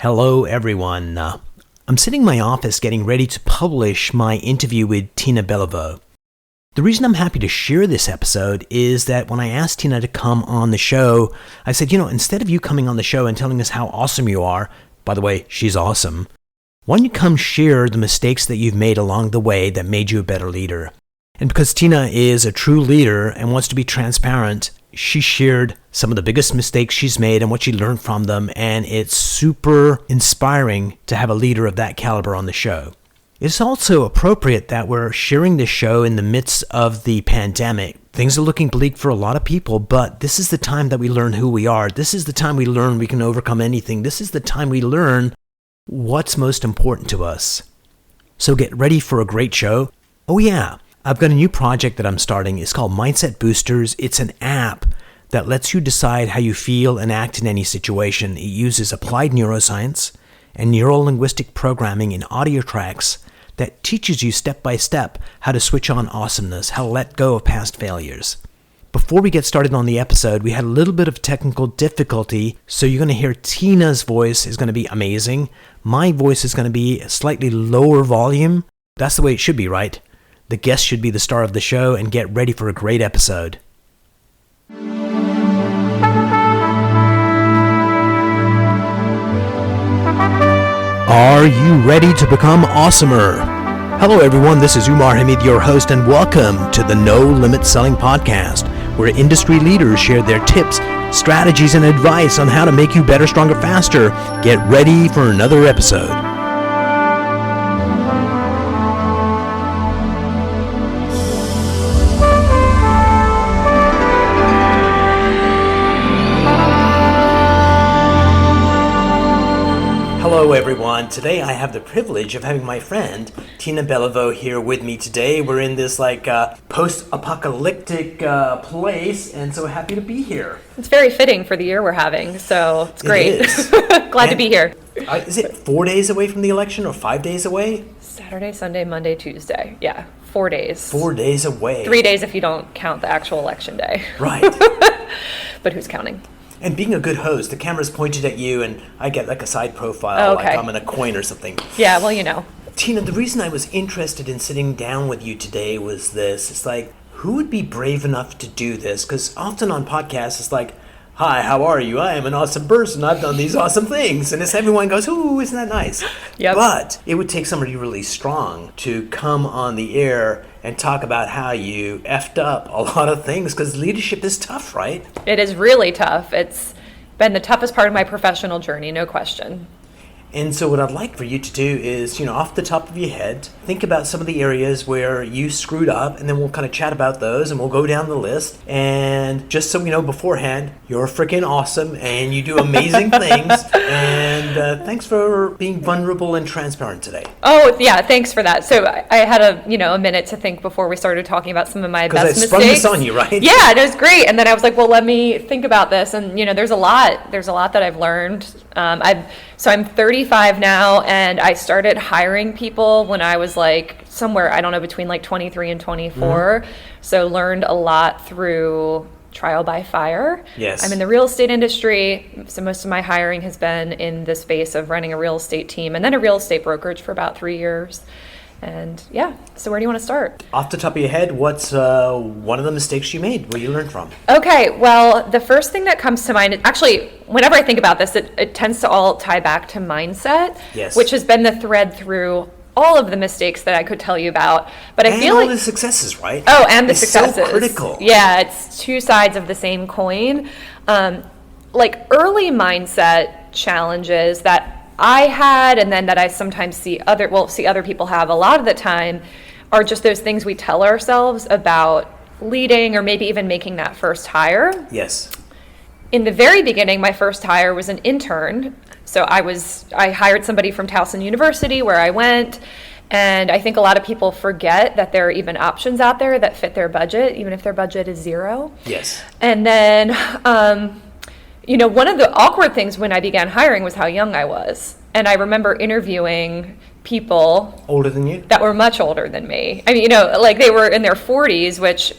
Hello, everyone. I'm sitting in my office getting ready to publish my interview with Tina Beliveau. The reason I'm happy to share this episode is that when I asked Tina to come on the show, I said, instead of you coming on the show and telling us how awesome you are, by the way, she's awesome, why don't you come share the mistakes that you've made along the way that made you a better leader? And because Tina is a true leader and wants to be transparent, she shared some of the biggest mistakes she's made and what she learned from them, and it's super inspiring to have a leader of that caliber on the show. It's also appropriate that we're sharing this show in the midst of the pandemic. Things are looking bleak for a lot of people, but this is the time that we learn who we are. This is the time we learn we can overcome anything. This is the time we learn what's most important to us. So get ready for a great show. Oh yeah, I've got a new project that I'm starting. It's called Mindset Boosters. It's an app that lets you decide how you feel and act in any situation. It uses applied neuroscience and neuro-linguistic programming in audio tracks that teaches you step by step how to switch on awesomeness, how to let go of past failures. Before we get started on the episode, we had a little bit of technical difficulty, so you're going to hear Tina's voice is going to be amazing. My voice is going to be a slightly lower volume. That's the way it should be, right? The guest should be the star of the show, and get ready for a great episode. Are you ready to become awesomer? Hello everyone, this is Umar Hamid, your host, and welcome to the No Limit Selling Podcast, where industry leaders share their tips, strategies, and advice on how to make you better, stronger, faster. Get ready for another episode. Hello everyone. Today I have the privilege of having my friend Tina Beliveau here with me today. We're in this post-apocalyptic place, and so happy to be here. It's very fitting for the year we're having, so it's great. It is. Glad to be here. Is it 4 days away from the election or 5 days away? Saturday, Sunday, Monday, Tuesday. Yeah, 4 days. 4 days away. 3 days if you don't count the actual election day. Right. But who's counting? And being a good host, the camera's pointed at you, and I get like a side profile, okay. Like I'm in a coin or something. Yeah, well, you know. Tina, the reason I was interested in sitting down with you today was this. It's like, who would be brave enough to do this? Because often on podcasts, it's like, hi, how are you? I am an awesome person. I've done these awesome things. And it's everyone goes, ooh, isn't that nice? Yep. But it would take somebody really strong to come on the air and talk about how you effed up a lot of things, because leadership is tough, right? It is really tough. It's been the toughest part of my professional journey, no question. And so what I'd like for you to do is, off the top of your head, think about some of the areas where you screwed up, and then we'll kind of chat about those, and we'll go down the list. And just so we know beforehand, you're freaking awesome, and you do amazing things. And thanks for being vulnerable and transparent today. Oh, yeah, thanks for that. So I had a minute to think before we started talking about some of my best mistakes. Because I sprung this on you, right? Yeah, it was great. And then I was like, well, let me think about this. And, there's a lot that I've learned. I'm 35 now, and I started hiring people when I was somewhere, between 23 and 24. Mm-hmm. So learned a lot through trial by fire. Yes. I'm in the real estate industry, so most of my hiring has been in the space of running a real estate team and then a real estate brokerage for about 3 years. And yeah, so where do you want to start? Off the top of your head, what's one of the mistakes you made, what you learned from? Okay, well, the first thing that comes to mind, actually, whenever I think about this, it tends to all tie back to mindset, yes, which has been the thread through all of the mistakes that I could tell you about. But I feel all the successes, right? Oh, and the it's successes. So critical. Yeah, it's two sides of the same coin. Early mindset challenges that I had, and then that I sometimes see other people have a lot of the time, are just those things we tell ourselves about leading or maybe even making that first hire. Yes. In the very beginning, my first hire was an intern. So I hired somebody from Towson University where I went, and I think a lot of people forget that there are even options out there that fit their budget, even if their budget is zero. Yes. And then one of the awkward things when I began hiring was how young I was. And I remember interviewing people older than you that were much older than me. I mean, they were in their 40s, which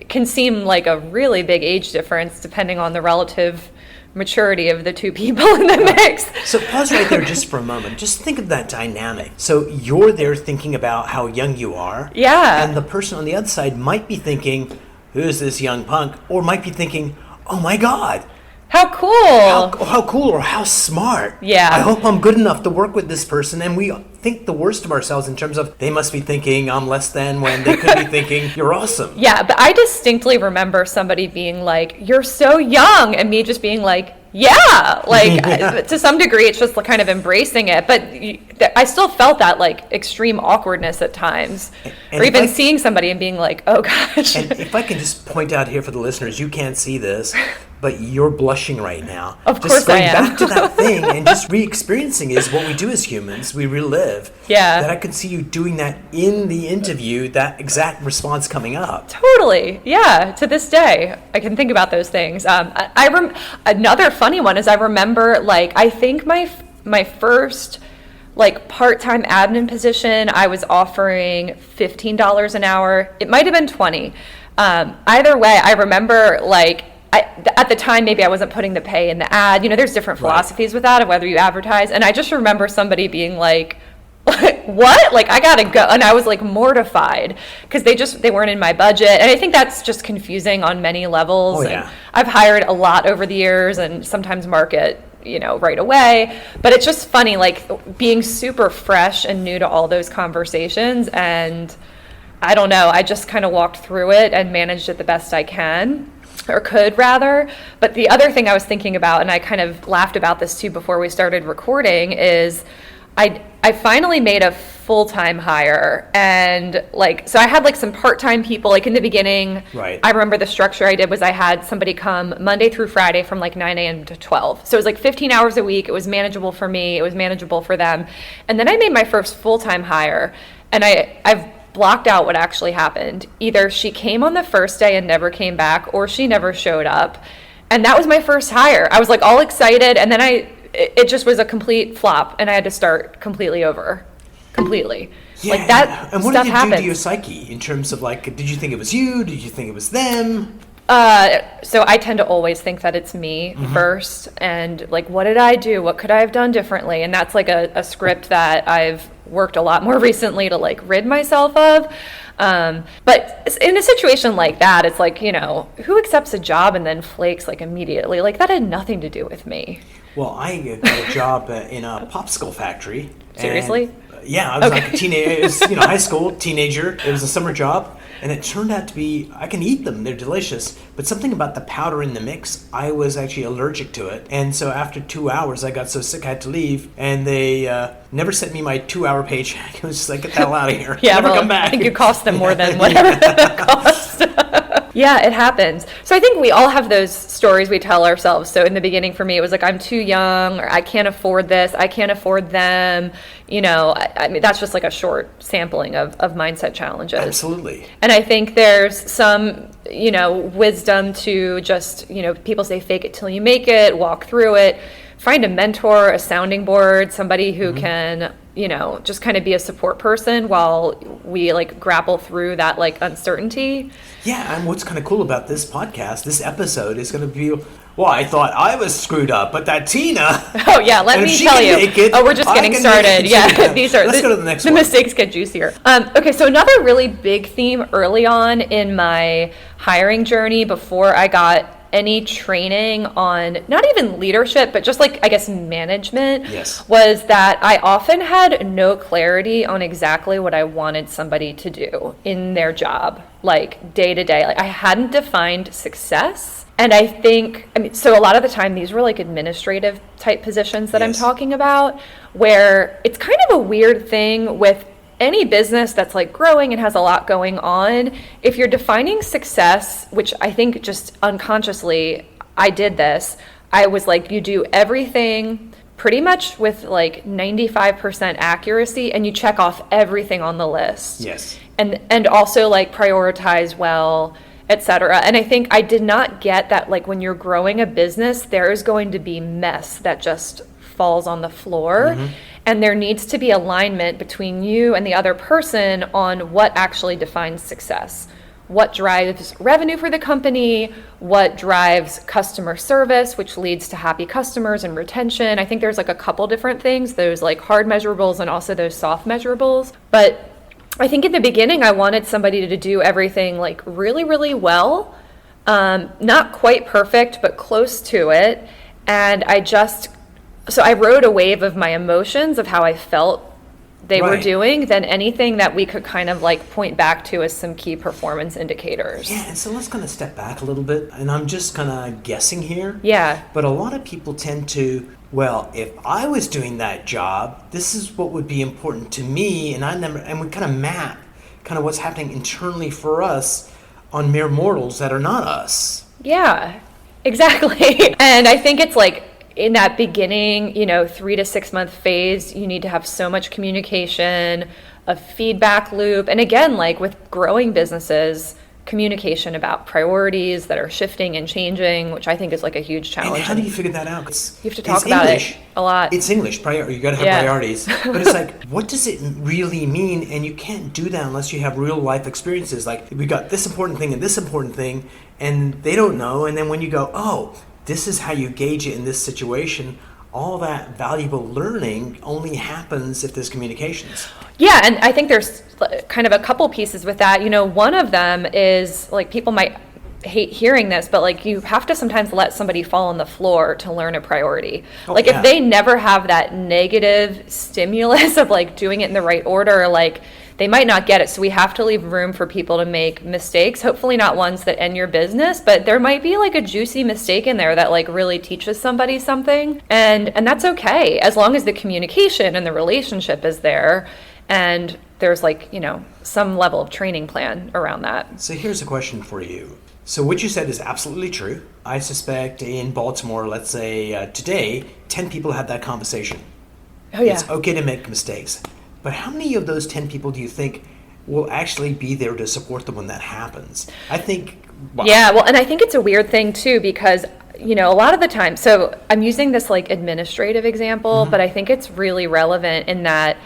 can seem like a really big age difference depending on the relative maturity of the two people in the mix. So pause right there just for a moment. Just think of that dynamic. So you're there thinking about how young you are. Yeah. And the person on the other side might be thinking, who's this young punk? Or might be thinking, oh my God. How cool. How cool or how smart. Yeah. I hope I'm good enough to work with this person. And we think the worst of ourselves in terms of they must be thinking I'm less than when they could be thinking you're awesome. Yeah, but I distinctly remember somebody being like, you're so young, and me just being like, yeah, like to some degree it's just kind of embracing it, but I still felt that like extreme awkwardness at times, or even seeing somebody and being like, oh gosh. And if I can just point out here for the listeners, you can't see this, but you're blushing right now. Of just course I am. going back to that thing and just re-experiencing is what we do as humans. We relive. Yeah. That I could see you doing that in the interview, that exact response coming up. Totally. Yeah. To this day, I can think about those things. Another funny one is I remember, like, I think my first like part-time admin position, I was offering $15 an hour. It might have been 20. Either way, I remember like at the time, maybe I wasn't putting the pay in the ad. You know, there's different philosophies with that of whether you advertise. And I just remember somebody being like, what? Like, I gotta go. And I was like mortified because they weren't in my budget. And I think that's just confusing on many levels. Oh, and yeah. I've hired a lot over the years and sometimes market, you know, right away. But it's just funny, like being super fresh and new to all those conversations. And I don't know, I just kind of walked through it and managed it the best I can. Or could rather. But the other thing I was thinking about, and I kind of laughed about this too before we started recording, is I finally made a full-time hire. And like, so I had like some part-time people, like in the beginning. Right. I remember the structure I did was I had somebody come Monday through Friday from like 9 a.m. to 12. So it was like 15 hours a week. It was manageable for me. It was manageable for them. And then I made my first full-time hire, and I've blocked out what actually happened. Either she came on the first day and never came back, or she never showed up. And that was my first hire. I was like all excited, and then it just was a complete flop, and I had to start completely over. Completely. Yeah. Like that and what stuff did it happens. do to your psyche in terms of like, did you think it was you? Did you think it was them? So I tend to always think that it's me first, and like, what did I do? What could I have done differently? And that's like a script that I've worked a lot more recently to like rid myself of. But in a situation like that, it's like, you know, who accepts a job and then flakes like immediately? Like that had nothing to do with me. Well, I got a job in a popsicle factory. Seriously? Yeah, I was like a teenager. It was, you know, high school, teenager. It was a summer job. And it turned out to be, I can eat them, they're delicious, but something about the powder in the mix, I was actually allergic to it. And so after 2 hours, I got so sick I had to leave, and they never sent me my 2-hour paycheck. It was just like, get the hell out of here. Yeah, never well, come back. I think you cost them more than whatever that cost. Yeah, it happens. So I think we all have those stories we tell ourselves. So in the beginning for me, it was like, I'm too young, or I can't afford this, I can't afford them. You know, I mean, that's just like a short sampling of mindset challenges. Absolutely. And I think there's some, you know, wisdom to just, you know, people say fake it till you make it, walk through it, find a mentor, a sounding board, somebody who can, you know, just kind of be a support person while we like grapple through that like uncertainty. Yeah, and what's kind of cool about this podcast, this episode is going to be, well, I thought I was screwed up, but that Tina. Oh yeah, let me tell you. Oh, we're just getting started. Yeah, these are. Let's go to the next one. The mistakes get juicier. Okay, so another really big theme early on in my hiring journey, before I got any training on not even leadership, but just like, I guess, management, was that I often had no clarity on exactly what I wanted somebody to do in their job, like day to day. Like I hadn't defined success. And I think, I mean, so a lot of the time these were like administrative type positions that I'm talking about, where it's kind of a weird thing with any business that's like growing and has a lot going on. If you're defining success, which I think just unconsciously I did this, I was like, you do everything pretty much with like 95% accuracy, and you check off everything on the list. Yes. And also like prioritize well, etc. And I think I did not get that, like, when you're growing a business, there is going to be mess that just falls on the floor. And there needs to be alignment between you and the other person on what actually defines success. what drives revenue for the company, what drives customer service, which leads to happy customers and retention. I think there's like a couple different things, those like hard measurables and also those soft measurables. But I think in the beginning, I wanted somebody to do everything like really, really well. Not quite perfect, but close to it. And so I rode a wave of my emotions of how I felt they were doing than anything that we could kind of like point back to as some key performance indicators. Yeah, and so let's kind of step back a little bit, and I'm just kind of guessing here. Yeah. But a lot of people tend to, well, if I was doing that job, this is what would be important to me, and we kind of map kind of what's happening internally for us on mere mortals that are not us. Yeah, exactly. And I think it's like, in that beginning, 3 to 6 month phase, you need to have so much communication, a feedback loop. And again, like with growing businesses, communication about priorities that are shifting and changing, which I think is like a huge challenge. And how do you figure that out? You have to talk about it a lot. It's English, you got to have priorities. But it's like, what does it really mean? And you can't do that unless you have real life experiences. Like, we got this important thing and this important thing, and they don't know. And then when you go, oh, this is how you gauge it in this situation, all that valuable learning only happens if there's communications. Yeah, and I think there's kind of a couple pieces with that. One of them is, like, people might hate hearing this, but like you have to sometimes let somebody fall on the floor to learn a priority. If they never have that negative stimulus of like doing it in the right order, like they might not get it. So we have to leave room for people to make mistakes, hopefully not ones that end your business, but there might be like a juicy mistake in there that like really teaches somebody something. And that's okay, as long as the communication and the relationship is there and there's like, some level of training plan around that. So here's a question for you. So what you said is absolutely true. I suspect in Baltimore, let's say today, 10 people had that conversation. Oh yeah. It's okay to make mistakes. But how many of those 10 people do you think will actually be there to support them when that happens? I think... Wow. Yeah, well, and I think it's a weird thing too, because, a lot of the time, so I'm using this like administrative example, but I think it's really relevant in that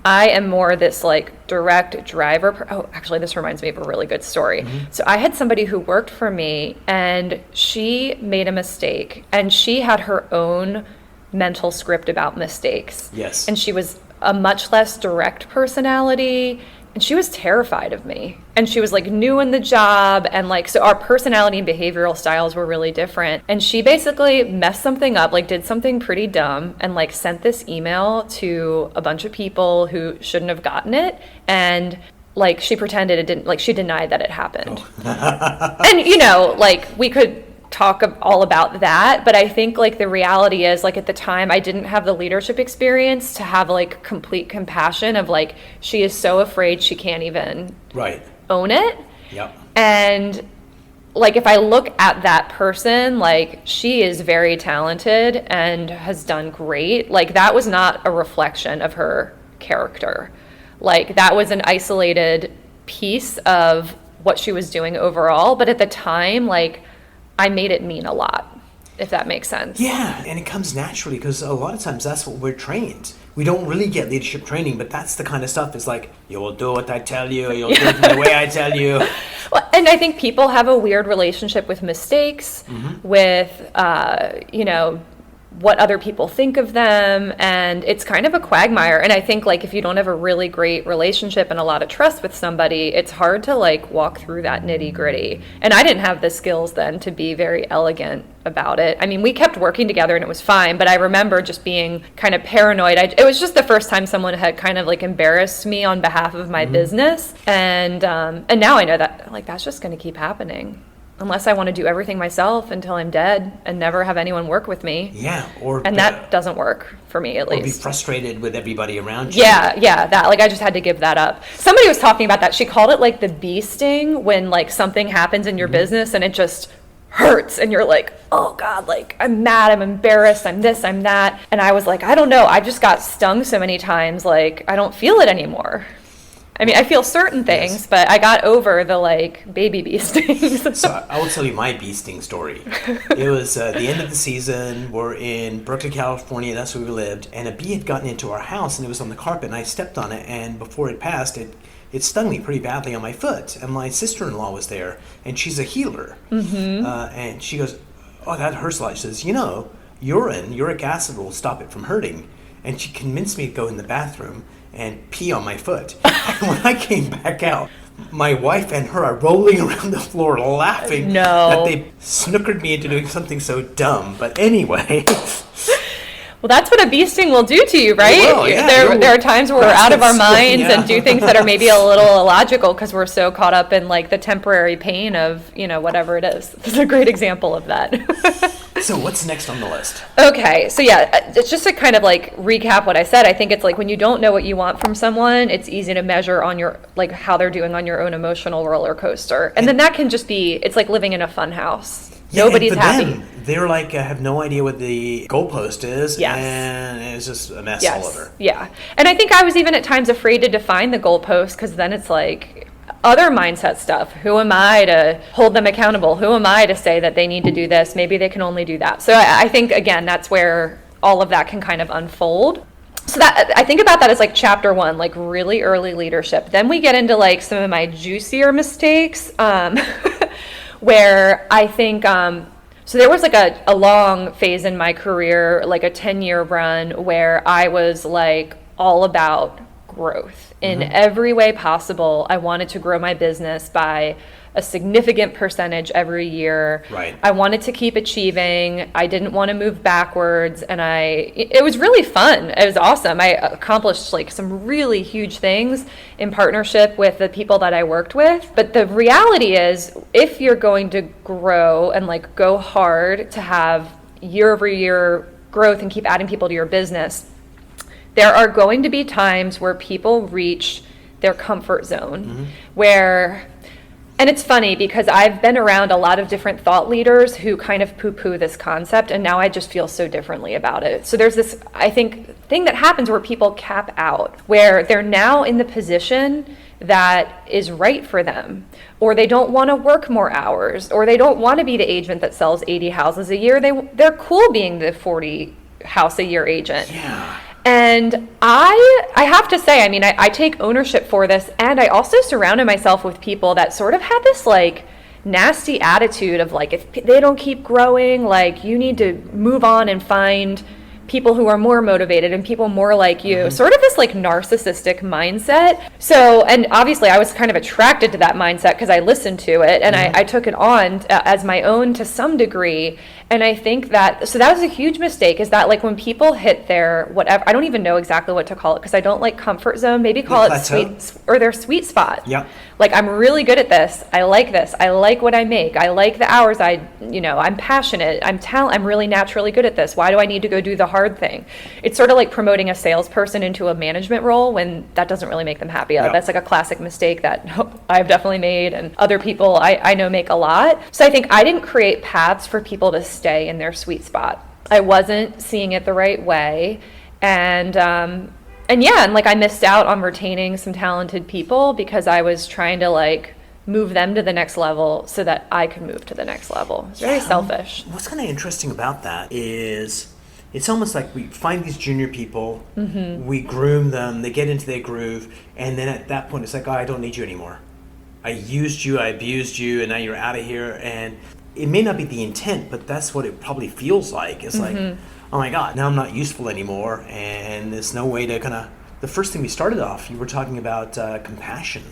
I am more this like direct driver. Oh, actually, this reminds me of a really good story. So I had somebody who worked for me and she made a mistake and she had her own mental script about mistakes. Yes. And she was a much less direct personality and she was terrified of me. And she was like new in the job and like, so our personality and behavioral styles were really different. And she basically messed something up, like did something pretty dumb and like sent this email to a bunch of people who shouldn't have gotten it. And like she pretended it didn't, like she denied that it happened. And like we could talk all about that, but I think like the reality is like at the time I didn't have the leadership experience to have like complete compassion of like she is so afraid she can't even own it. Yep. And like if I look at that person, like she is very talented and has done great. Like that was not a reflection of her character. Like that was an isolated piece of what she was doing overall, but at the time like I made it mean a lot, if that makes sense. Yeah, and it comes naturally because a lot of times that's what we're trained. We don't really get leadership training, but that's the kind of stuff is like, you will do what I tell you, you'll do it the way I tell you. Well, and I think people have a weird relationship with mistakes, with, what other people think of them, and it's kind of a quagmire. And I think like if you don't have a really great relationship and a lot of trust with somebody, it's hard to like walk through that nitty gritty. And I didn't have the skills then to be very elegant about it. I mean, we kept working together and it was fine, but I remember just being kind of paranoid. It was just the first time someone had kind of like embarrassed me on behalf of my business. And now I know that like that's just going to keep happening. Unless I want to do everything myself until I'm dead and never have anyone work with me. Yeah, that doesn't work for me at least. Or be frustrated with everybody around you. Yeah, that like I just had to give that up. Somebody was talking about that. She called it like the bee sting when like something happens in your business and it just hurts and you're like, oh God, like I'm mad, I'm embarrassed, I'm this, I'm that. And I was like, I don't know, I just got stung so many times, like I don't feel it anymore. I mean, I feel certain things, Yes. but I got over the like baby bee stings. So I will tell you my bee sting story. It was the end of the season. We're in Berkeley, California. That's where we lived. And a bee had gotten into our house, and it was on the carpet, and I stepped on it, and before it passed, it stung me pretty badly on my foot. And my sister-in-law was there, and she's a healer. And she goes, "Oh, that hurts a lot." She says, uric acid will stop it from hurting. And she convinced me to go in the bathroom and pee on my foot. And when I came back out, my wife and her are rolling around the floor laughing that they snookered me into doing something so dumb. But anyway. Well, that's what a bee sting will do to you, right? Well, yeah, there are times where we're out of our minds and do things that are maybe a little illogical because we're so caught up in like the temporary pain of, whatever it is. This is a great example of that. So what's next on the list? Okay, so yeah, it's just to kind of like recap what I said. I think it's like when you don't know what you want from someone, it's easy to measure on your, like how they're doing on your own emotional roller coaster. And then that can just be, it's like living in a fun house. Yeah, Nobody's and for happy. them, they're like, I have no idea what the goalpost is, and it's just a mess all over. Yeah, and I think I was even at times afraid to define the goalpost because then it's like other mindset stuff. Who am I to hold them accountable? Who am I to say that they need to do this? Maybe they can only do that. So I think, again, that's where all of that can kind of unfold. So that I think about that as like chapter 1, like really early leadership. Then we get into like some of my juicier mistakes. Where I think, so there was like a long phase in my career, like a 10-year run where I was like all about growth in every way possible. I wanted to grow my business by a significant percentage every year. Right. I wanted to keep achieving. I didn't want to move backwards. And it was really fun. It was awesome. I accomplished like some really huge things in partnership with the people that I worked with. But the reality is, if you're going to grow and like go hard to have year over year growth and keep adding people to your business, there are going to be times where people reach their comfort zone where, and it's funny because I've been around a lot of different thought leaders who kind of poo-poo this concept, and now I just feel so differently about it. So there's this, I think, thing that happens where people cap out, where they're now in the position that is right for them, or they don't want to work more hours, or they don't want to be the agent that sells 80 houses a year. They're cool being the 40 house a year agent. Yeah. And I have to say, I mean, I take ownership for this, and I also surrounded myself with people that sort of had this like nasty attitude of like, if they don't keep growing, like you need to move on and find people who are more motivated and people more like you, sort of this like narcissistic mindset. So, and obviously I was kind of attracted to that mindset because I listened to it and I took it on as my own to some degree. And I think that, so that was a huge mistake, is that like when people hit their whatever, I don't even know exactly what to call it because I don't like comfort zone, maybe call it sweet, or their sweet spot. Yeah. Like, I'm really good at this. I like this. I like what I make. I like the hours I'm passionate. I'm really naturally good at this. Why do I need to go do the hard thing? It's sort of like promoting a salesperson into a management role when that doesn't really make them happy. Yeah. That's like a classic mistake that I've definitely made, and other people I know make a lot. So I think I didn't create paths for people to stay in their sweet spot. I wasn't seeing it the right way. And like I missed out on retaining some talented people because I was trying to like move them to the next level so that I could move to the next level. It's very selfish. What's kind of interesting about that is it's almost like we find these junior people, we groom them, they get into their groove, and then at that point it's like, oh, I don't need you anymore. I used you, I abused you, and now you're out of here. And it may not be the intent, but that's what it probably feels like. It's like, oh my God, now I'm not useful anymore, and there's no way to kind of... The first thing we started off, you were talking about compassion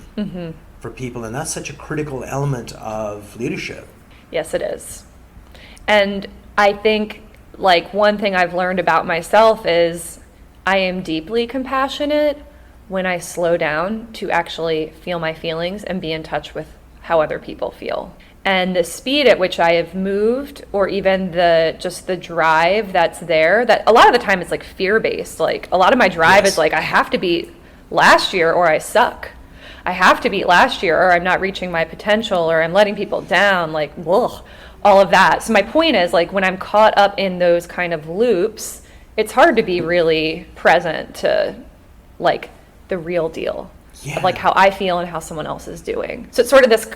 for people, and that's such a critical element of leadership. Yes, it is. And I think like one thing I've learned about myself is I am deeply compassionate when I slow down to actually feel my feelings and be in touch with how other people feel. And the speed at which I have moved, or even the drive that's there, that a lot of the time it's like fear-based. Like a lot of my drive is like, I have to beat last year or I suck. I have to beat last year or I'm not reaching my potential or I'm letting people down, like, ugh, all of that. So my point is, like, when I'm caught up in those kind of loops, it's hard to be really present to like the real deal. of like how I feel and how someone else is doing. So it's sort of this,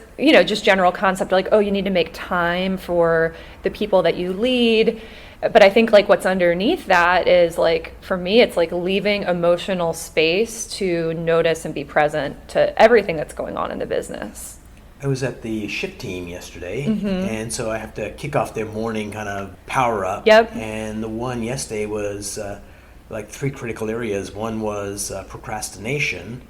just general concept of like, oh, you need to make time for the people that you lead. But I think like what's underneath that is like, for me, it's like leaving emotional space to notice and be present to everything that's going on in the business. I was at the shift team yesterday, and so I have to kick off their morning kind of power up. Yep. And the one yesterday was like 3 critical areas. One was procrastination.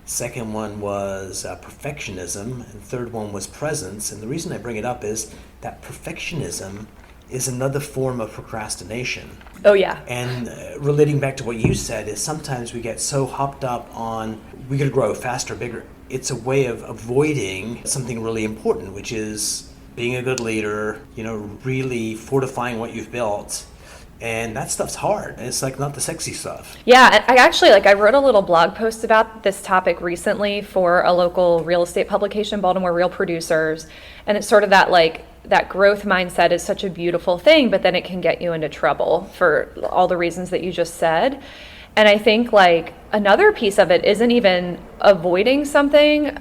Second one was perfectionism. And third one was presence. And the reason I bring it up is that perfectionism is another form of procrastination. Oh, yeah. And relating back to what you said is sometimes we get so hopped up on we got to grow faster, bigger. It's a way of avoiding something really important, which is being a good leader, really fortifying what you've built. And that stuff's hard. It's like not the sexy stuff. Yeah, I actually, I wrote a little blog post about this topic recently for a local real estate publication, Baltimore Real Producers. And it's sort of that growth mindset is such a beautiful thing, but then it can get you into trouble for all the reasons that you just said. And I think another piece of it isn't even avoiding something.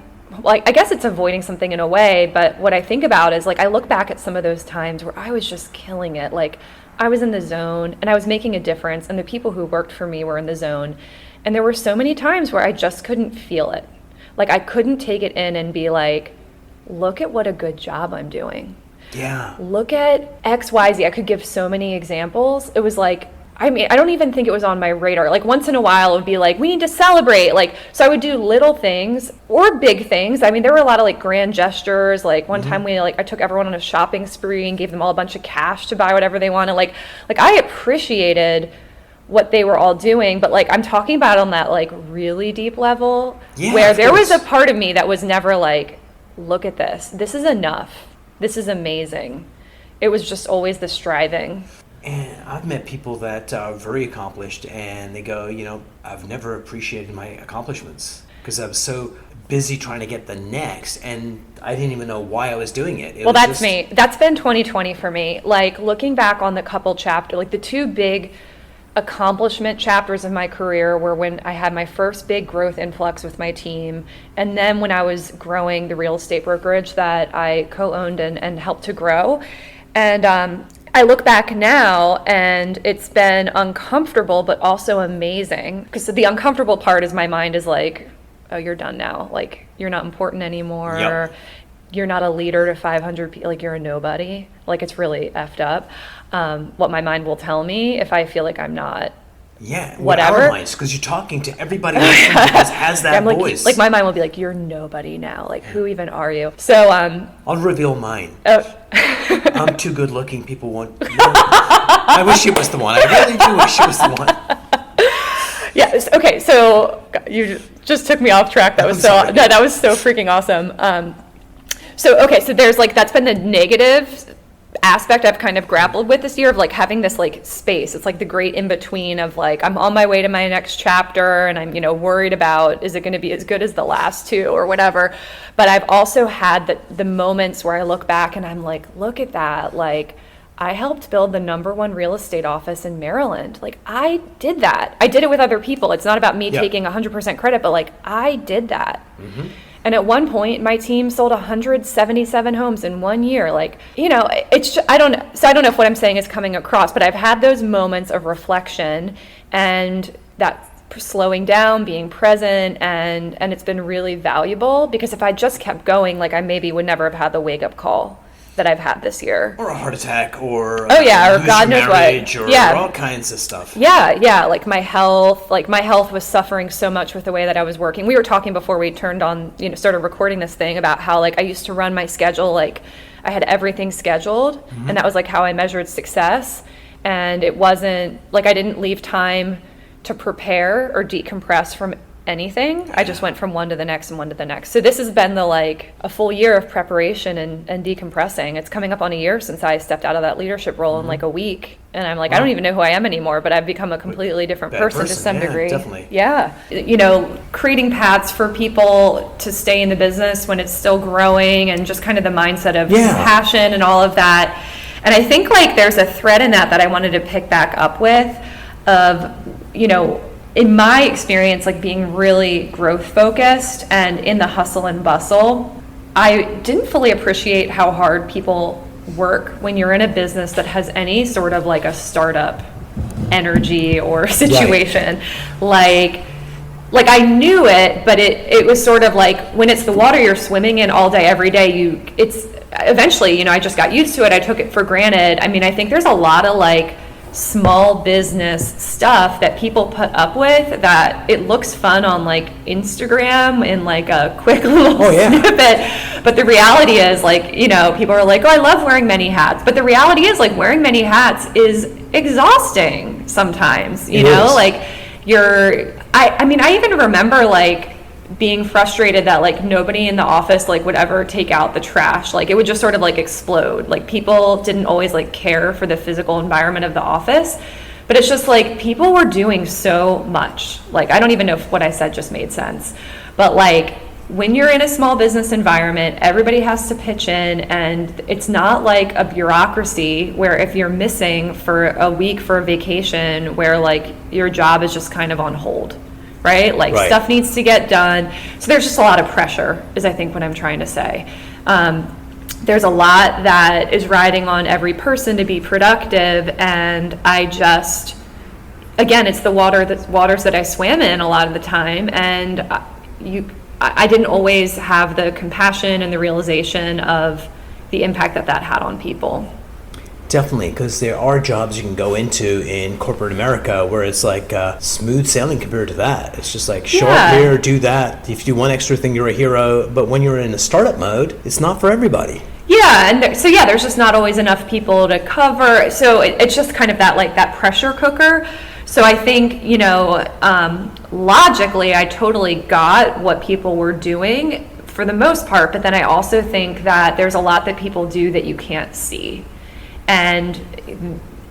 I guess it's avoiding something in a way, but what I think about is I look back at some of those times where I was just killing it. I was in the zone and I was making a difference, and the people who worked for me were in the zone. And there were so many times where I just couldn't feel it. I couldn't take it in and be like, look at what a good job I'm doing. Yeah. Look at X, Y, Z. I could give so many examples. It was I don't even think it was on my radar. Once in a while it would be we need to celebrate. So I would do little things or big things. There were a lot of grand gestures. One time I took everyone on a shopping spree and gave them all a bunch of cash to buy whatever they wanted. I appreciated what they were all doing, but I'm talking about on that really deep level, where there was a part of me that was never look at this. This is enough. This is amazing. It was just always the striving. And I've met people that are very accomplished, and they go, I've never appreciated my accomplishments because I was so busy trying to get the next, and I didn't even know why I was doing it. Well, that's me. That's been 2020 for me. Looking back on the couple chapter, the 2 big accomplishment chapters of my career were when I had my first big growth influx with my team, and then when I was growing the real estate brokerage that I co-owned and helped to grow. And I look back now and it's been uncomfortable, but also amazing. Because the uncomfortable part is my mind is oh, you're done now. You're not important anymore. Yep. You're not a leader to 500 people. You're a nobody. It's really effed up. What my mind will tell me if I feel I'm not. Yeah, whatever. Because you're talking to everybody else who has that voice. My mind will be you're nobody now. Who even are you? So I'll reveal mine. Oh. I'm too good looking. People want. I wish it was the one. I really do wish it was the one. Yeah. Okay. So you just took me off track. That was that was so freaking awesome. So there's that's been the negative aspect I've kind of grappled with this year of having this space. It's the great in between of I'm on my way to my next chapter, and I'm worried about is it going to be as good as the last 2 or whatever. But I've also had the moments where I look back and I'm look at that. I helped build the #1 real estate office in Maryland. I did that. I did it with other people. It's not about me taking 100% credit, but I did that. Mm-hmm. And at one point, my team sold 177 homes in 1 year. It's just, I don't know. So I don't know if what I'm saying is coming across, but I've had those moments of reflection and that slowing down, being present, and it's been really valuable, because if I just kept going, I maybe would never have had the wake-up call that I've had this year. Or a heart attack, or or God knows what. Or all kinds of stuff. Yeah. My health was suffering so much with the way that I was working. We were talking before we turned on, started recording this thing about how I used to run my schedule. I had everything scheduled, and that was how I measured success. And it wasn't I didn't leave time to prepare or decompress from anything. I just went from one to the next and one to the next. So this has been a full year of preparation and decompressing. It's coming up on a year since I stepped out of that leadership role in a week. And I'm I don't even know who I am anymore, but I've become a completely different person to some degree. Definitely. Yeah. Creating paths for people to stay in the business when it's still growing, and just kind of the mindset of passion and all of that. And I think there's a thread in that I wanted to pick back up with of, in my experience, like being really growth focused and in the hustle and bustle, I didn't fully appreciate how hard people work when you're in a business that has any sort of like a startup energy or situation. Right. Like I knew it, but it was sort of like when it's the water you're swimming in all day, every day, it's eventually, I just got used to it. I took it for granted. I mean, I think there's a lot of like small business stuff that people put up with that it looks fun on like Instagram in like a quick little snippet. But the reality is like, people are like, oh, I love wearing many hats. But the reality is like wearing many hats is exhausting sometimes, like I even remember like being frustrated that like nobody in the office like would ever take out the trash. Like it would just sort of like explode. Like people didn't always like care for the physical environment of the office, but it's just like people were doing so much. Like I don't even know if what I said just made sense, but like when you're in a small business environment, everybody has to pitch in, and it's not like a bureaucracy where if you're missing for a week for a vacation where like your job is just kind of on hold. Right? Like stuff needs to get done. So there's just a lot of pressure is I think what I'm trying to say. There's a lot that is riding on every person to be productive. And again, it's the waters that I swam in a lot of the time. And I didn't always have the compassion and the realization of the impact that had on people. Definitely, because there are jobs you can go into in corporate America where it's like smooth sailing compared to that. It's just like show up here, do that. If you do one extra thing, you're a hero. But when you're in a startup mode, it's not for everybody. Yeah, and there's just not always enough people to cover. So it's just kind of that pressure cooker. So I think, logically, I totally got what people were doing for the most part. But then I also think that there's a lot that people do that you can't see. And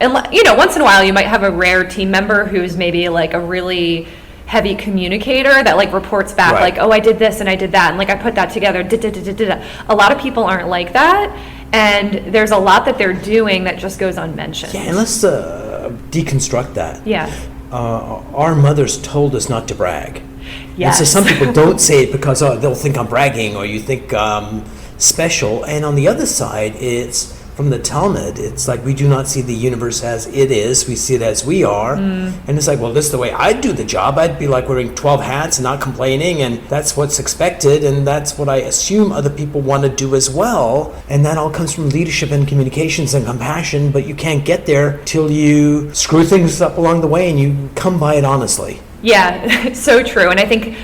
once in a while you might have a rare team member who's maybe like a really heavy communicator that like reports back like, oh, I did this and I did that and like I put that together. A lot of people aren't like that, and there's a lot that they're doing that just goes unmentioned. Yeah, and let's deconstruct that. Yeah. Our mothers told us not to brag. Yes. And so some people don't say it because they'll think I'm bragging or you think special. And on the other side, it's from the Talmud, it's like we do not see the universe as it is, we see it as we are. And it's like, well, this is the way I'd do the job. I'd be like wearing 12 hats and not complaining, and that's what's expected, and that's what I assume other people want to do as well. And that all comes from leadership and communications and compassion, but you can't get there till you screw things up along the way and you come by it honestly. Yeah, so true. And I think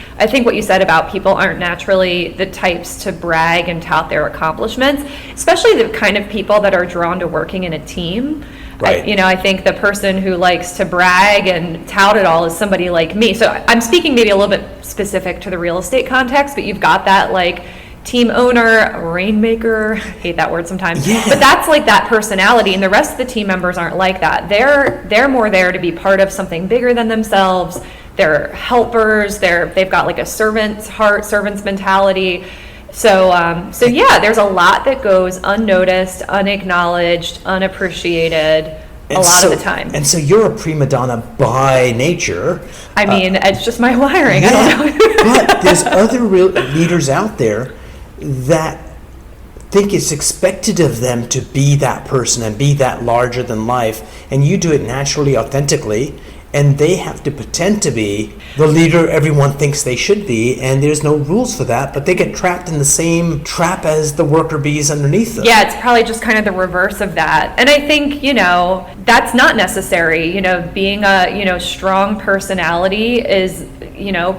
what you said about people aren't naturally the types to brag and tout their accomplishments, especially the kind of people that are drawn to working in a team. Right. I think the person who likes to brag and tout it all is somebody like me. So I'm speaking maybe a little bit specific to the real estate context, but you've got that like team owner, rainmaker, hate that word sometimes, but that's like that personality, and the rest of the team members aren't like that. They're more there to be part of something bigger than themselves. They're helpers. They've got like a servant's heart, servant's mentality. So there's a lot that goes unnoticed, unacknowledged, unappreciated a lot of the time. And so you're a prima donna by nature. I mean, it's just my wiring. I don't know. But there's other real leaders out there that think it's expected of them to be that person and be that larger than life, and you do it naturally, authentically, and they have to pretend to be the leader everyone thinks they should be, and there's no rules for that, but they get trapped in the same trap as the worker bees underneath them. Yeah, it's probably just kind of the reverse of that. And I think, that's not necessary. Being a strong personality is,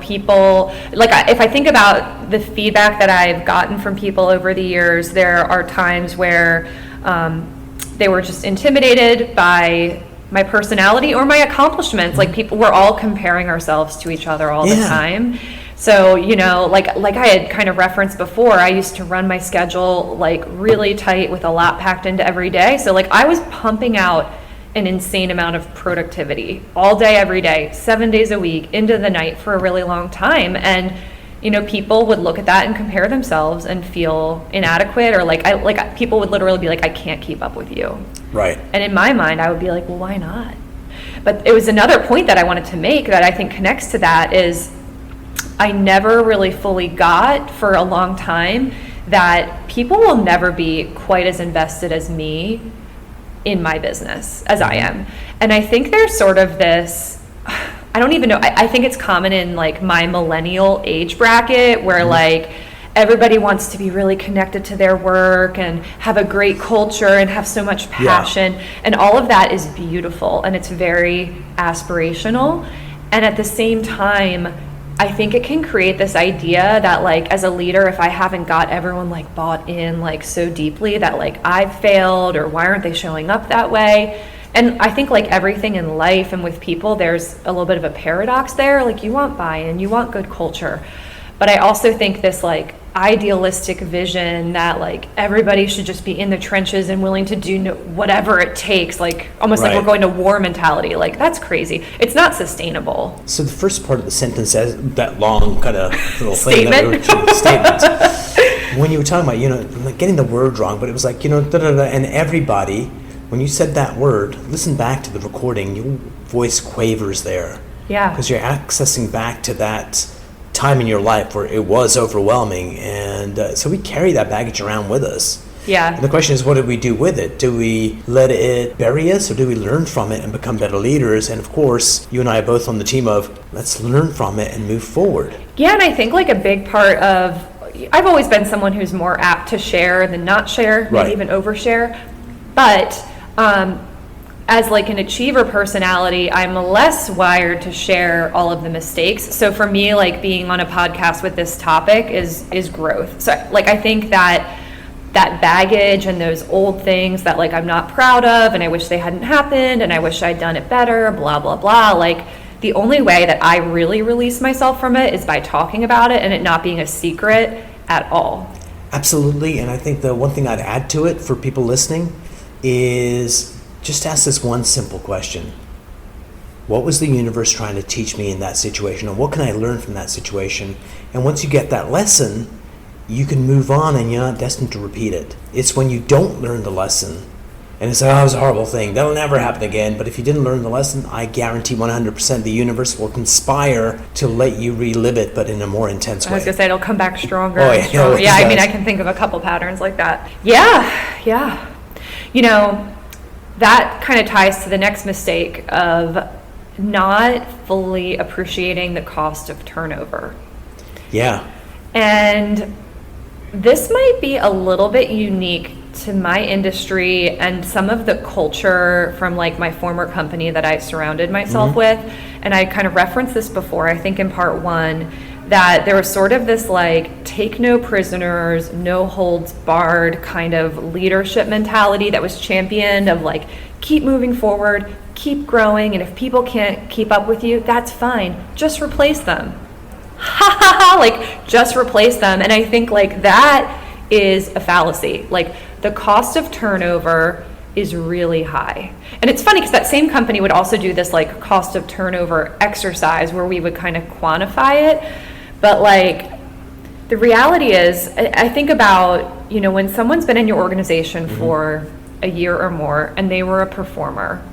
people, like if I think about the feedback that I've gotten from people over the years, there are times where they were just intimidated by my personality or my accomplishments. Like we're all comparing ourselves to each other all the time. So, like I had kind of referenced before, I used to run my schedule like really tight with a lot packed into every day. So like I was pumping out an insane amount of productivity all day, every day, 7 days a week, into the night for a really long time. And people would look at that and compare themselves and feel inadequate, or people would literally be like, I can't keep up with you. Right. And in my mind, I would be like, well, why not? But it was another point that I wanted to make that I think connects to that is I never really fully got for a long time that people will never be quite as invested as me in my business as I am. And I think there's sort of this, I don't even know, I think it's common in like my millennial age bracket where like everybody wants to be really connected to their work and have a great culture and have so much passion. And all of that is beautiful and it's very aspirational. And at the same time, I think it can create this idea that like as a leader, if I haven't got everyone like bought in like so deeply that like I've failed or why aren't they showing up that way? And I think like everything in life and with people, there's a little bit of a paradox there. Like you want buy-in, you want good culture. But I also think this like idealistic vision that like everybody should just be in the trenches and willing to do whatever it takes, like almost like we're going to war mentality. Like that's crazy. It's not sustainable. So the first part of the sentence has that long kind of little statement. Statement. When you were talking about, like getting the word wrong, but it was like, and everybody, when you said that word, listen back to the recording, your voice quavers there. Yeah. Because you're accessing back to that time in your life where it was overwhelming, and so we carry that baggage around with us. Yeah. And the question is, what do we do with it? Do we let it bury us, or do we learn from it and become better leaders? And of course, you and I are both on the team of let's learn from it and move forward. Yeah, and I think like a big part of, I've always been someone who's more apt to share than not share, maybe even overshare. But as like an achiever personality, I'm less wired to share all of the mistakes. So for me, like being on a podcast with this topic is growth. So like I think that baggage and those old things that like I'm not proud of and I wish they hadn't happened and I wish I'd done it better, blah, blah, blah. Like the only way that I really release myself from it is by talking about it and it not being a secret at all. Absolutely. And I think the one thing I'd add to it for people listening is just ask this one simple question. What was the universe trying to teach me in that situation? And what can I learn from that situation? And once you get that lesson, you can move on and you're not destined to repeat it. It's when you don't learn the lesson and it's like, oh, it was a horrible thing, that'll never happen again. But if you didn't learn the lesson, I guarantee 100% the universe will conspire to let you relive it, but in a more intense way. I was going to say, it'll come back stronger. Oh, yeah. Stronger. Yeah, I mean, I can think of a couple patterns like that. Yeah. That kind of ties to the next mistake of not fully appreciating the cost of turnover. Yeah. And this might be a little bit unique to my industry and some of the culture from like my former company that I surrounded myself with. And I kind of referenced this before, I think in part one, that there was sort of this like take no prisoners, no holds barred kind of leadership mentality that was championed of like keep moving forward, keep growing, and if people can't keep up with you, that's fine. Just replace them. Ha ha ha, like just replace them. And I think like that is a fallacy. Like the cost of turnover is really high. And it's funny because that same company would also do this like cost of turnover exercise where we would kind of quantify it. But like the reality is, I think about, when someone's been in your organization for a year or more and they were a performer,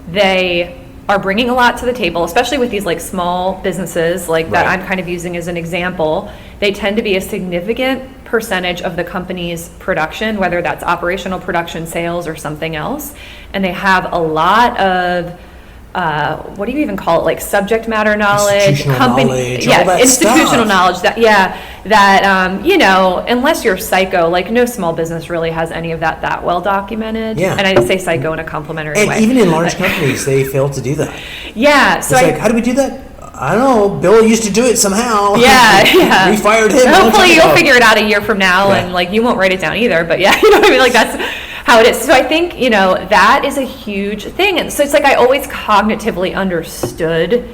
they are bringing a lot to the table, especially with these like small businesses like that I'm kind of using as an example. They tend to be a significant percentage of the company's production, whether that's operational production, sales, or something else. And they have a lot of what do you even call it? Like subject matter knowledge, institutional knowledge. Unless you're psycho, like no small business really has any of that well documented. Yeah. And I say psycho in a complimentary way. And even in large companies, they fail to do that. Yeah. So it's how do we do that? I don't know. Bill used to do it somehow. Yeah. We fired him. Hopefully you'll figure it out a year from now, and like you won't write it down either. But yeah, you know what I mean. Like that's how it is. So I think, that is a huge thing. And so it's like I always cognitively understood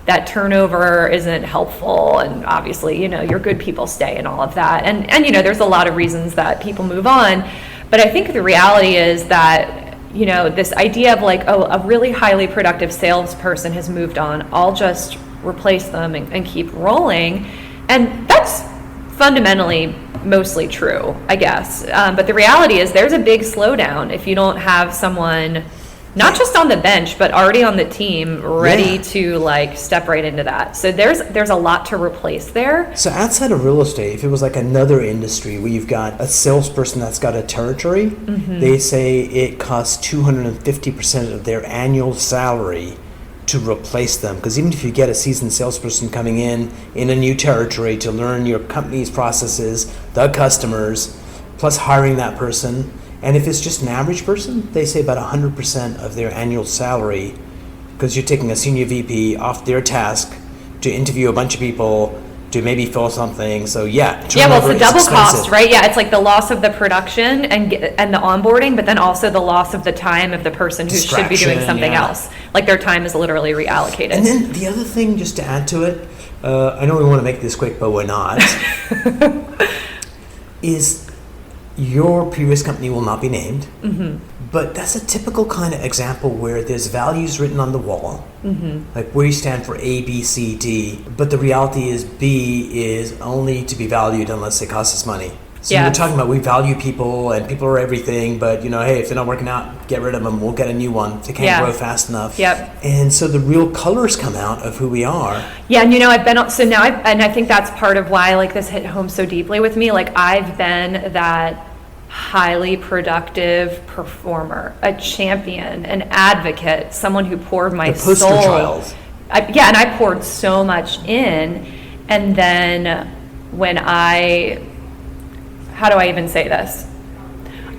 that turnover isn't helpful. And obviously, your good people stay and all of that. And there's a lot of reasons that people move on. But I think the reality is that, this idea of like, oh, a really highly productive salesperson has moved on, I'll just replace them and keep rolling. And that's fundamentally mostly true, I guess. But the reality is there's a big slowdown if you don't have someone not just on the bench, but already on the team, ready to like step right into that. So there's a lot to replace there. So outside of real estate, if it was like another industry where you've got a salesperson that's got a territory, they say it costs 250% of their annual salary to replace them. Because even if you get a seasoned salesperson coming in a new territory to learn your company's processes, the customers, plus hiring that person, and if it's just an average person, they say about 100% of their annual salary, because you're taking a senior VP off their task to interview a bunch of people to maybe fill something. So well, it's a double cost, right? Yeah, it's like the loss of the production and the onboarding, but then also the loss of the time of the person who should be doing something else. Like their time is literally reallocated. And then the other thing, just to add to it, I know we want to make this quick, but we're not, is your previous company will not be named, but that's a typical kind of example where there's values written on the wall, like where you stand for A, B, C, D, but the reality is B is only to be valued unless it costs us money. So we're talking about we value people and people are everything, but hey, if they're not working out, get rid of them. We'll get a new one. They can't grow fast enough. And so the real colors come out of who we are. Yeah, and I've been and I think that's part of why like this hit home so deeply with me. Like I've been that highly productive performer, a champion, an advocate, someone who poured my soul. The poster child. And I poured so much in, and then when how do I even say this?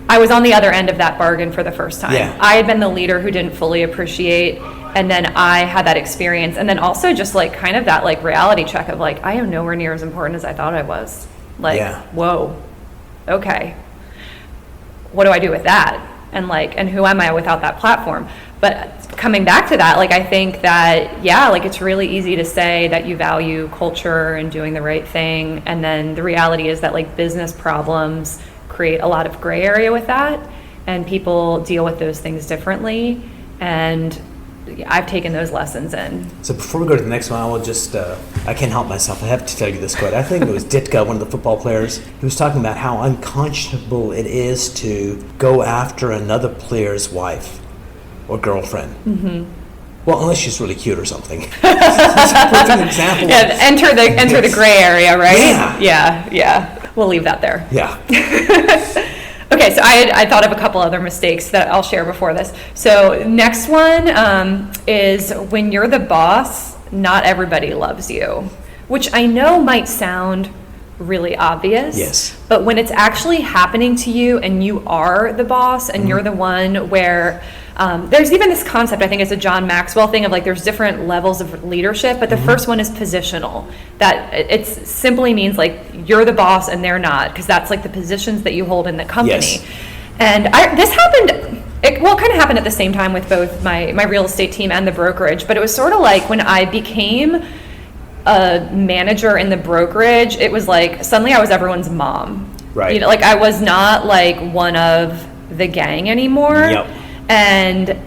I was on the other end of that bargain for the first time. I had been the leader who didn't fully appreciate, and then I had that experience, and then also just like kind of that like reality check of like, I am nowhere near as important as I thought I was. Like, whoa, okay. What do I do with that? And who am I without that platform? But coming back to that, like I think that, like it's really easy to say that you value culture and doing the right thing. And then the reality is that like business problems create a lot of gray area with that, and people deal with those things differently. And I've taken those lessons in. So before we go to the next one, I will just, I can't help myself. I have to tell you this quote. I think it was Ditka, one of the football players. He was talking about how unconscionable it is to go after another player's wife or girlfriend. Well, unless she's really cute or something. That's a perfect example. Enter the gray area, right? Yeah. We'll leave that there. Yeah. Okay, so I thought of a couple other mistakes that I'll share before this. So next one is when you're the boss, not everybody loves you, which I know might sound really obvious. Yes. But when it's actually happening to you and you are the boss and you're the one where there's even this concept, I think it's a John Maxwell thing of like there's different levels of leadership, but the first one is positional. That it simply means like you're the boss and they're not, because that's like the positions that you hold in the company. Yes. And this happened, it kind of happened at the same time with both my real estate team and the brokerage, but it was sort of like when I became a manager in the brokerage, it was like suddenly I was everyone's mom. Right. Like I was not like one of the gang anymore. Yep. And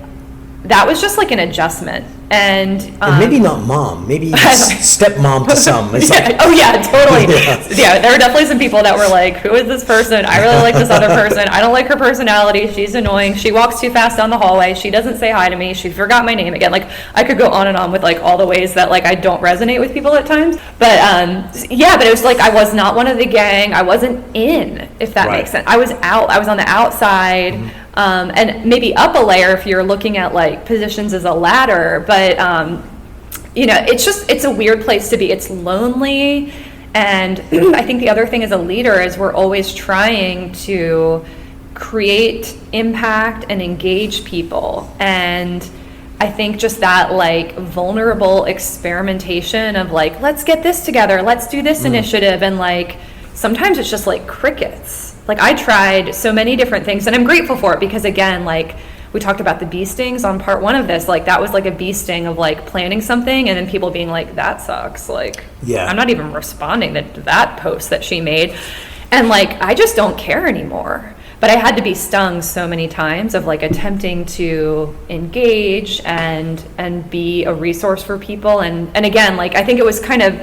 that was just like an adjustment. And maybe not mom, maybe stepmom to some. It's totally. There were definitely some people that were like, who is this person? I really like this other person. I don't like her personality. She's annoying. She walks too fast down the hallway. She doesn't say hi to me. She forgot my name again. Like I could go on and on with like all the ways that like I don't resonate with people at times. But but it was like I was not one of the gang. I wasn't in, if that makes sense. I was out. I was on the outside. And maybe up a layer if you're looking at like positions as a ladder, but it's a weird place to be. It's lonely, and I think the other thing as a leader is we're always trying to create impact and engage people, and I think just that like vulnerable experimentation of like, let's get this together, let's do this initiative, and like sometimes it's just like crickets. Like I tried so many different things, and I'm grateful for it because again, like we talked about the bee stings on part one of this, like that was like a bee sting of like planning something and then people being like, that sucks. Like, I'm not even responding to that post that she made. And like, I just don't care anymore. But I had to be stung so many times of like attempting to engage and be a resource for people. And again, like I think it was kind of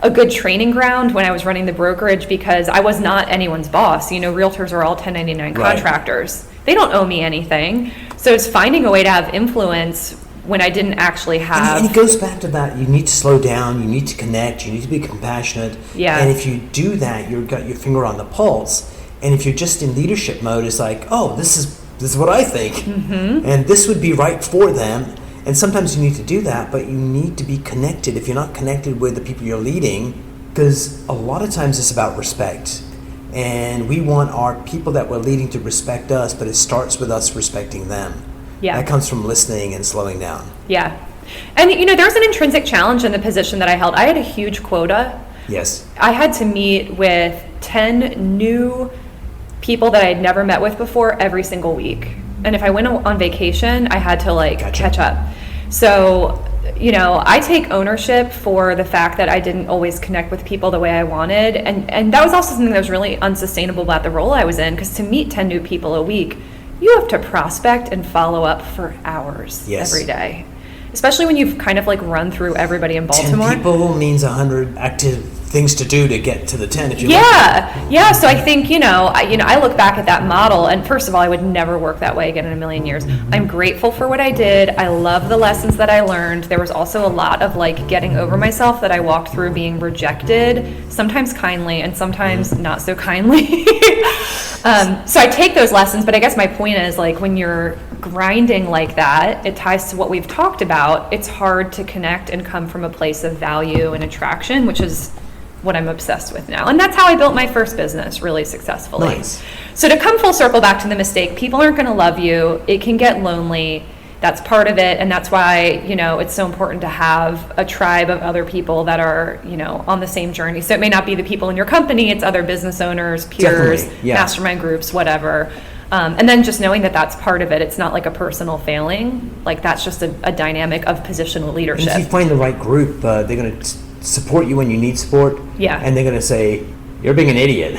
a good training ground when I was running the brokerage because I was not anyone's boss. Realtors are all 1099 contractors. They don't owe me anything. So it's finding a way to have influence when I didn't actually have. And it goes back to that. You need to slow down. You need to connect. You need to be compassionate. Yeah. And if you do that, you've got your finger on the pulse. And if you're just in leadership mode, it's like, oh, this is what I think, and this would be right for them. And sometimes you need to do that, but you need to be connected. If you're not connected with the people you're leading, because a lot of times it's about respect. And we want our people that we're leading to respect us, but it starts with us respecting them. Yeah. That comes from listening and slowing down. Yeah. And, there's an intrinsic challenge in the position that I held. I had a huge quota. Yes. I had to meet with 10 new people that I had never met with before every single week. And if I went on vacation, I had to catch up. So, I take ownership for the fact that I didn't always connect with people the way I wanted. And that was also something that was really unsustainable about the role I was in, because to meet 10 new people a week, you have to prospect and follow up for hours every day. Especially when you've kind of run through everybody in Baltimore. 10 people means 100 active things to do to get to the 10. If you Yeah. So I think, I look back at that model, and first of all, I would never work that way again in a million years. I'm grateful for what I did. I love the lessons that I learned. There was also a lot of getting over myself that I walked through, being rejected, sometimes kindly and sometimes not so kindly. So I take those lessons, but I guess my point is when you're grinding like that, it ties to what we've talked about. It's hard to connect and come from a place of value and attraction, which is what I'm obsessed with now. And that's how I built my first business really successfully. Nice. So to come full circle back to the mistake, people aren't going to love you. It can get lonely. That's part of it. And that's why, it's so important to have a tribe of other people that are, on the same journey. So it may not be the people in your company, it's other business owners, peers, mastermind groups, whatever. And then just knowing that that's part of it. It's not a personal failing. That's just a dynamic of positional leadership. And if you find the right group, they're going to support you when you need support. Yeah. And they're going to say, you're being an idiot.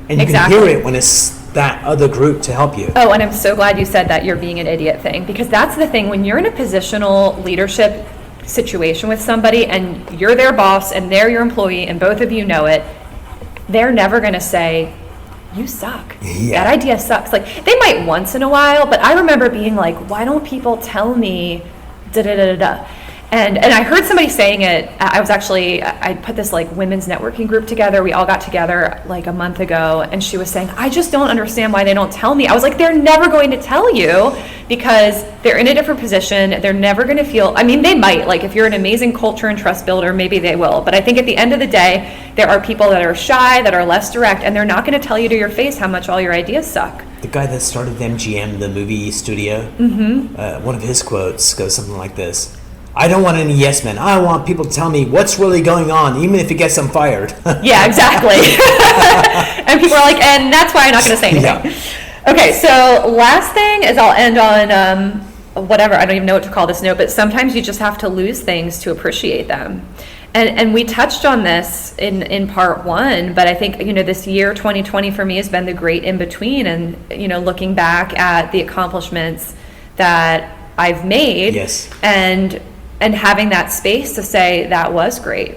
And you Exactly. can hear it when it's that other group to help you. Oh, and I'm so glad you said that you're being an idiot thing, because that's the thing. When you're in a positional leadership situation with somebody and you're their boss and they're your employee and both of you know it, they're never going to say, you suck. Yeah. That idea sucks. They might once in a while, but I remember being why don't people tell me da-da-da-da-da? And I heard somebody saying it. I put this women's networking group together. We all got together a month ago, and she was saying, I just don't understand why they don't tell me. I was like, they're never going to tell you, because they're in a different position. They're never going to feel, they might, if you're an amazing culture and trust builder, maybe they will. But I think at the end of the day, there are people that are shy, that are less direct, and they're not going to tell you to your face how much all your ideas suck. The guy that started MGM, the movie studio, one of his quotes goes something like this: I don't want any yes men. I want people to tell me what's really going on, even if it gets them fired. Yeah, exactly. And people are and that's why I'm not going to say anything. Yeah. Okay, so last thing is I'll end on whatever. I don't even know what to call this note, but sometimes you just have to lose things to appreciate them. And we touched on this in part one, but I think, this year, 2020 for me has been the great in-between, and, looking back at the accomplishments that I've made. Yes. And having that space to say that was great.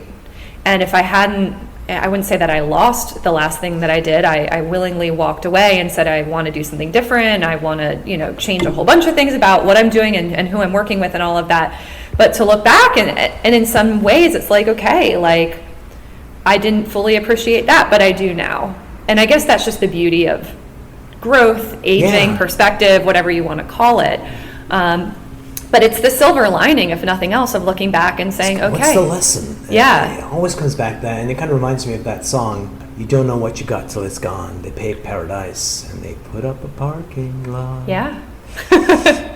And if I wouldn't say that I lost the last thing that I did. I willingly walked away and said I want to do something different. I want to, change a whole bunch of things about what I'm doing and who I'm working with and all of that. But to look back and in some ways it's okay, I didn't fully appreciate that, but I do now. And I guess that's just the beauty of growth, aging, perspective, whatever you want to call it. But it's the silver lining, if nothing else, of looking back and saying, okay. What's the lesson? Yeah. It always comes back to that, and it kind of reminds me of that song, you don't know what you got till it's gone. They paved paradise, and they put up a parking lot. Yeah.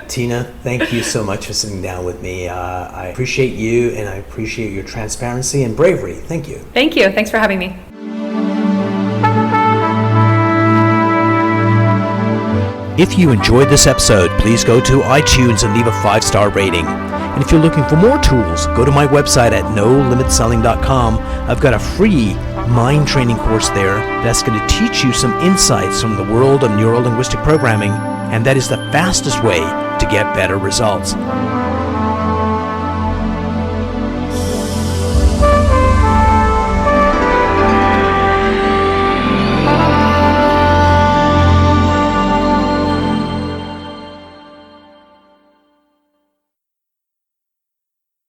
Tina, thank you so much for sitting down with me. I appreciate you, and I appreciate your transparency and bravery. Thank you. Thank you. Thanks for having me. If you enjoyed this episode, please go to iTunes and leave a 5-star rating. And if you're looking for more tools, go to my website at nolimitselling.com. I've got a free mind training course there that's going to teach you some insights from the world of neuro-linguistic programming, and that is the fastest way to get better results.